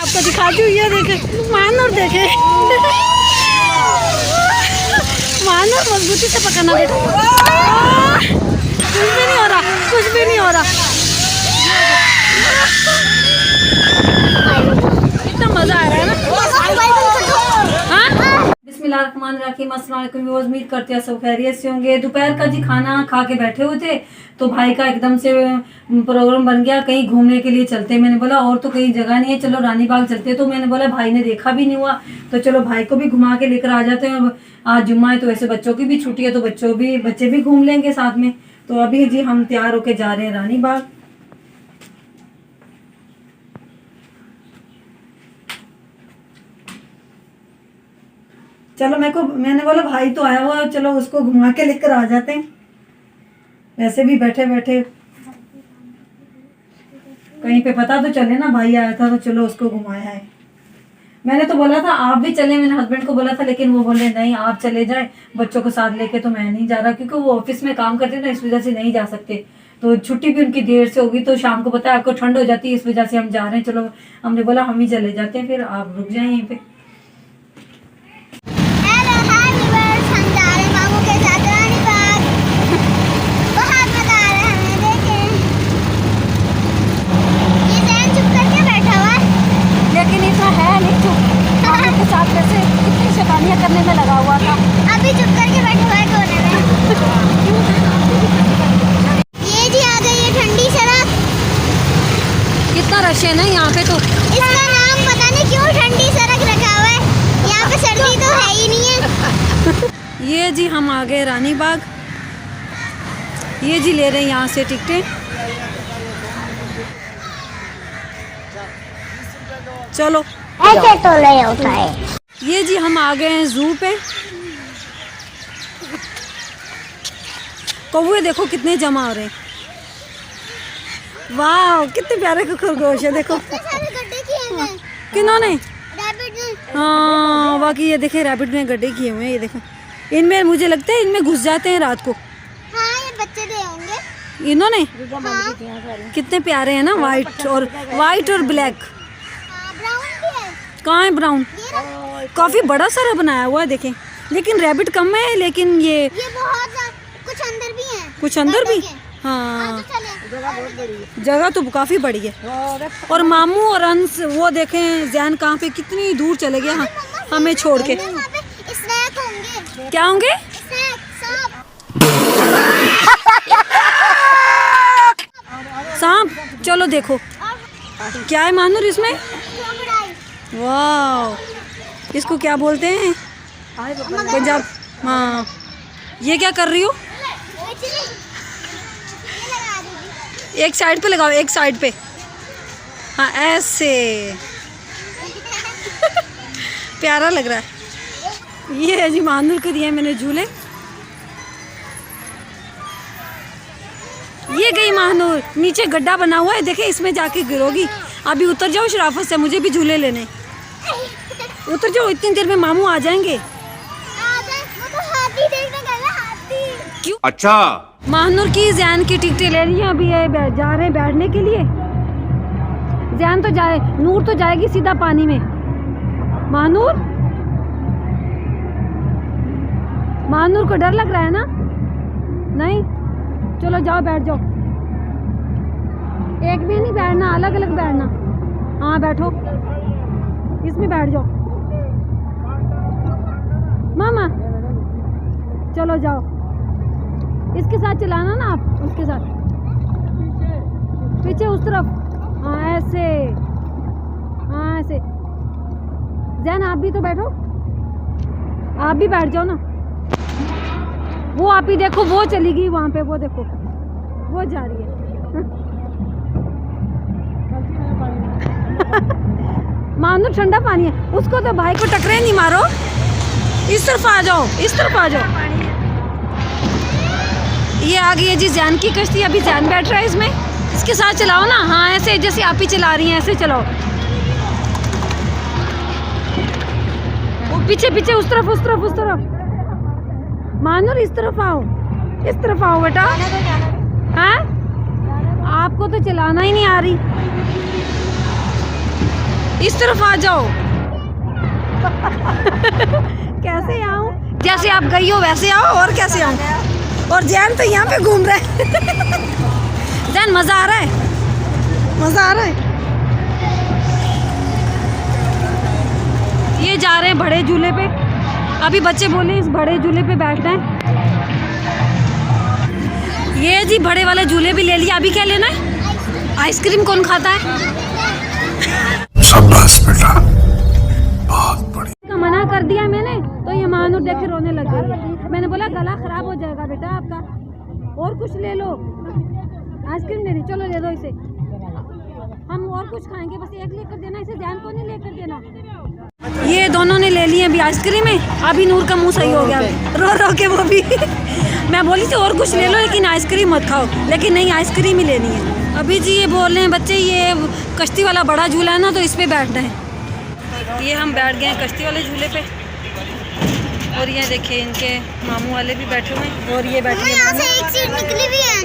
आपको दिखाती हूँ, ये देखे मानूर, देखे मानूर मजबूती से पकड़ना बेटा। कुछ भी नहीं हो रहा, कुछ भी नहीं हो रहा। कितना मजा आ रहा है ना। हाँ, बिस्मिल्लाहिर्रहमानिर्रहीम, अस्सलाम वालेकुम। उम्मीद करते हैं सब खैरियत से होंगे। दोपहर का जी खाना खा के बैठे हुए थे तो भाई का एकदम से प्रोग्राम बन गया कहीं घूमने के लिए चलते। मैंने बोला और तो कहीं जगह नहीं है, चलो रानी बाग चलते। तो मैंने बोला भाई ने देखा भी नहीं हुआ तो चलो भाई को भी घुमा के लेकर आ जाते हैं। आज जुम्मा है तो वैसे बच्चों की भी छुट्टी है तो बच्चे भी घूम लेंगे साथ में। तो अभी जी हम तैयार होके जा रहे हैं रानी बाग। चलो मैंने बोला भाई तो आया हुआ, चलो उसको घुमा के लेकर आ जाते हैं। वैसे भी बैठे बैठे कहीं पे पता तो चले ना, भाई आया था तो चलो उसको घुमाया है। मैंने तो बोला था आप भी चले, मैंने हस्बैंड को बोला था लेकिन वो बोले नहीं आप चले जाए बच्चों को साथ लेके। तो मैं नहीं जा रहा क्योंकि वो ऑफिस में काम करते ना, इस वजह से नहीं जा सकते। तो छुट्टी भी उनकी देर से होगी तो शाम को पता है आपको ठंड हो जाती है, इस वजह से हम जा रहे हैं। चलो हमने बोला हम ही चले जाते हैं, फिर आप रुक जाए यहीं पे। लेकिन इतना है नहीं चुप, आपके साथ वैसे कितनी शैतानियां करने में लगा हुआ था। अभी चुप करके बैठा हुआ है कोने में। ये जी आ गई है ठंडी सड़क। कितना रश है ना यहाँ पे। तो इसका नाम पता नहीं क्यों ठंडी सड़क रखा हुआ है, यहाँ पे सर्दी तो है ही नहीं है। ये जी हम आ गए रानी बाग। ये जी ले रहे हैं यहाँ से टिकटें। चलो ऐसे तो नहीं होता है। ये जी हम आ गए हैं जू पे। कौवे देखो कितने जमा हो रहे हैं। वाह कितने प्यारे खरगोश है देखो। किन्होंने? हाँ बाकी ये देखे रैबिट ने गड्ढे किए हुए हैं। ये देखो इनमें मुझे लगता है इनमें घुस जाते हैं रात को। हाँ ये बच्चे दे होंगे इन्होंने। हाँ। कितने प्यारे हैं ना, वाइट और ब्लैक। कहाँ है ब्राउन? काफी बड़ा सारा बनाया हुआ है देखें, लेकिन रैबिट कम है। लेकिन ये बहुत कुछ अंदर भी है। कुछ अंदर भी हाँ, जगह तो काफी बड़ी है। और मामू और अंश वो देखें जैन कहाँ पे कितनी दूर चले गए हाँ, हमें छोड़ के। क्या होंगे? सांप। चलो देखो क्या है मानूर इसमें। वाह इसको क्या बोलते हैं पंजाब? हाँ ये क्या कर रही हो? एक साइड पे लगाओ, एक साइड पे। हाँ ऐसे प्यारा लग रहा है। ये है जी मानूर को दिया मैंने झूले। ये गई मानूर, नीचे गड्ढा बना हुआ है देखे, इसमें जाके गिरोगी। अभी उतर जाओ शराफत से, मुझे भी झूले लेने। उतर जाओ, इतनी देर में मामू आ जाएंगे। क्यों? अच्छा मानूर की जैन की टिकटें ले ली हैं, अभी ये जा रहे हैं बैठने के लिए। जैन तो जाए, नूर तो जाएगी सीधा पानी में। मानूर को डर लग रहा है ना? नहीं चलो जाओ बैठ जाओ। एक भी नहीं बैठना, अलग अलग बैठना। हाँ बैठो, इसमें बैठ जाओ मामा। चलो जाओ, इसके साथ चलाना ना आप, उसके साथ पीछे उस तरफ। हाँ ऐसे, हाँ ऐसे। जैन आप भी तो बैठो, आप भी बैठ जाओ ना। वो आप ही देखो, वो चली गई वहाँ पे, वो देखो वो जा रही है। मानो ठंडा पानी है, उसको तो भाई को टकरे नहीं मारो। इस तरफ आ जाओ, इस तरफ आ जाओ। ये आ गई है जी जैन की कश्ती। अभी जैन बैठ रहा है इसमें, इसके साथ चलाओ ना। हाँ ऐसे जैसे आप ही चला रही हैं ऐसे चलाओ। वो पीछे पीछे उस तरफ, उस तरफ, उस तरफ। मानूर इस तरफ आओ, इस तरफ आओ बेटा। हाँ आपको तो चलाना ही नहीं आ रही। इस तरफ आ जाओ। कैसे आऊं? जैसे आप गई हो वैसे आओ, और कैसे आऊं? और जैन तो यहाँ पे घूम रहा है। जैन मजा आ रहा है, मजा आ रहा है। ये जा रहे हैं बड़े झूले पे। अभी बच्चे बोले इस बड़े झूले पे बैठना है। ये जी बड़े वाले झूले भी ले लिया। अभी क्या लेना है? आइसक्रीम कौन खाता है? शाबाश बेटा, बहुत बढ़िया। मना कर दिया मैंने तो ये मानो देखे रोने लग गई। मैंने बोला गला खराब हो जाएगा बेटा आपका, और कुछ ले लो। आइसक्रीम लेनी, चलो ले दो इसे, हम और कुछ खाएंगे, बस एक लेकर देना, इसे ध्यान को नहीं लेकर देना। ये दोनों ने ले ली अभी आइसक्रीम है। अभी नूर का मुंह सही हो गया रो रो के वो भी। मैं बोली थी और कुछ ले लो लेकिन आइसक्रीम मत खाओ, लेकिन नहीं आइसक्रीम ही लेनी है। अभी जी ये बोल रहे हैं बच्चे ये कश्ती वाला बड़ा झूला है ना, तो इस पे बैठना है। ये हम बैठ गए हैं कश्ती वाले झूले पे, और ये देखिए इनके मामू वाले भी बैठे हुए हैं, और ये बैठे हैं। यहाँ से एक सीट निकली भी है।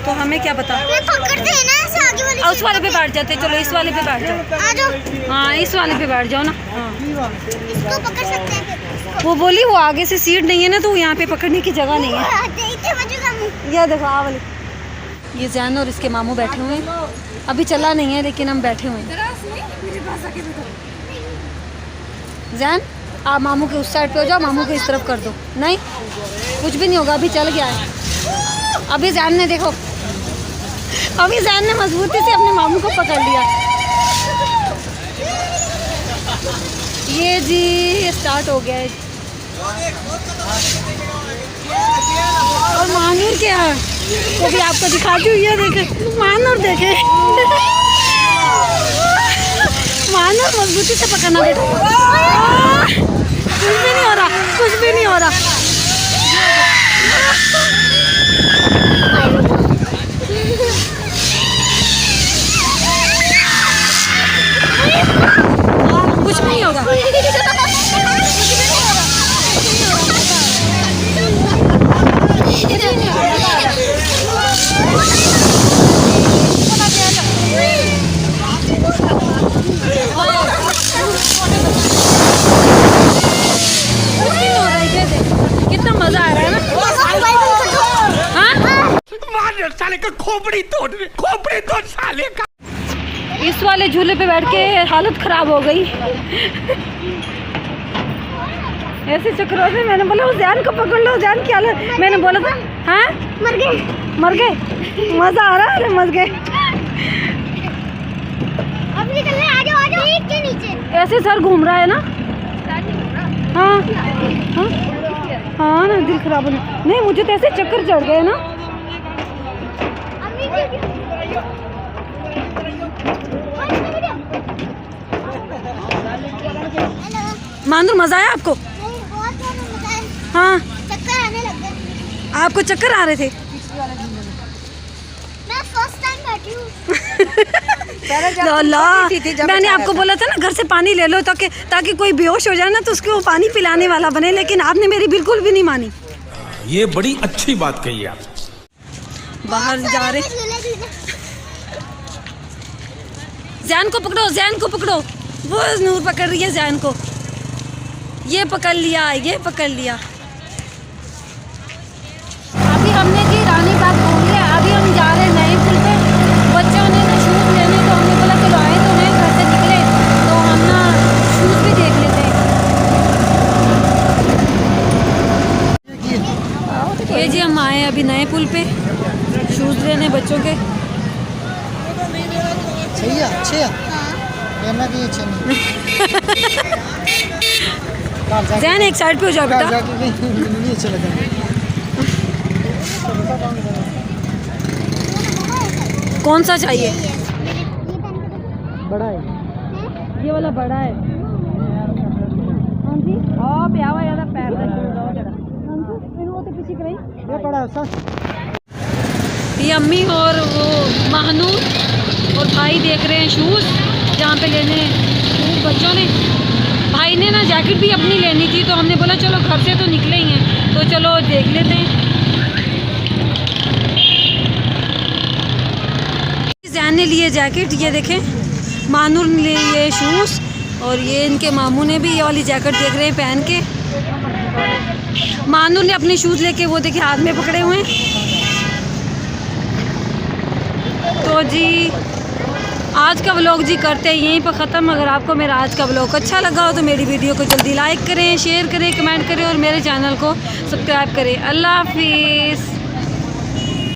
तो हमें क्या पता, ये पकड़ते हैं ना ऐसे आगे वाली उस वाले पे बैठ जाते। चलो इस वाले पे बैठ जाओ। आ जाओ, हाँ इस वाले पे बैठ जाओ ना। हाँ इसको पकड़ सकते हैं फिर। वो बोली वो आगे से सीट नहीं है ना, तो यहाँ पे पकड़ने की जगह नहीं है। देखते बचेगा मुंह। ये देखो आ वाली। ये जैन और इसके मामू बैठे हुए हैं। अभी चला नहीं है लेकिन हम बैठे हुए हैं। जैन आप मामू के उस साइड पे हो जाओ, मामू के इस तरफ कर दो। नहीं कुछ भी नहीं होगा, अभी चल गया है। अभी जैन ने देखो, अभी जैन ने मजबूती से अपने मामू को पकड़ लिया। ये जी स्टार्ट हो गया है। और मानूर क्या है, वो भी आपको दिखाती हूँ। ये देखे मानूर, देखे मानूर मजबूती से पकड़ना बेटा। कुछ भी नहीं हो रहा, कुछ भी नहीं हो रहा। कुछ नहीं होगा। कितना मजा आ रहा है ना। हाँ साले का खोपड़ी तोड़ साले का। इस वाले झूले पे बैठ के हालत खराब हो गई। ऐसे चक्रों में मैंने बोला उस जान को पकड़ लो, जान की हालत। मैंने बोला था हाँ मर गए। मजा आ रहा है, मर गए। अब निकल रहे, आ जाओ के नीचे। ऐसे सर घूम रहा है ना। हाँ हाँ हाँ ना, दिल खराब होने। नहीं मुझे तो ऐसे चक्कर चढ़ गए ना। मानूर मजा आया आपको? हाँ चक्कर आने लग गए। आपको चक्कर आ रहे थे? मैं फर्स्ट टाइम बैठी हूँ। मैंने आपको बोला था ना घर से पानी ले लो ताकि कोई बेहोश हो जाए ना तो उसको वो पानी पिलाने वाला बने, लेकिन आपने मेरी बिल्कुल भी नहीं मानी। ये बड़ी अच्छी बात कही आप। बाहर जा रहे। जैन को पकड़ो, जैन को पकड़ो। वो नूर पकड़ रही है जैन को। ये पकड़ लिया, ये पकड़ लिया। अभी हमने जी रानी बाग घूम लिया। अभी हम जा रहे हैं नए पुल पे। बच्चों ने ना शूज लेने, तो हमने बोला चलो आए तो नहीं, घर से निकले तो हम ना शूज भी देख लेते हैं। ये जी हम आए अभी नए पुल पे शूज लेने बच्चों के। सही है, अच्छे है। कहना कि अच्छे नहीं। जैन एक साइड पे हो जाओ बेटा। नहीं अच्छे लगेंगे। कौन सा चाहिए? बड़ा है, ये वाला बड़ा है। हाँ जी आप यावा यादा पैर दा छोड़ दो जरा। हाँ जी फिर वो तो पीछे कराई। ये बड़ा है सर। ये अम्मी और वो महानूर और भाई देख रहे हैं शूज़ जहाँ पे लेने शूज़ बच्चों ने। भाई ने ना जैकेट भी अपनी लेनी थी, तो हमने बोला चलो घर से तो निकले ही हैं तो चलो देख लेते हैं। जैन ने लिए जैकेट, ये देखें, मानूर ने लिए ये शूज़, और ये इनके मामू ने भी ये वाली जैकेट देख रहे हैं पहन के। मानूर ने अपने शूज़ लेके वो देखिए हाथ में पकड़े हुए हैं। तो जी आज का व्लॉग जी करते हैं यहीं पर ख़त्म। अगर आपको मेरा आज का व्लॉग अच्छा लगा हो तो मेरी वीडियो को जल्दी लाइक करें, शेयर करें, कमेंट करें और मेरे चैनल को सब्सक्राइब करें। अल्लाह हाफिज़।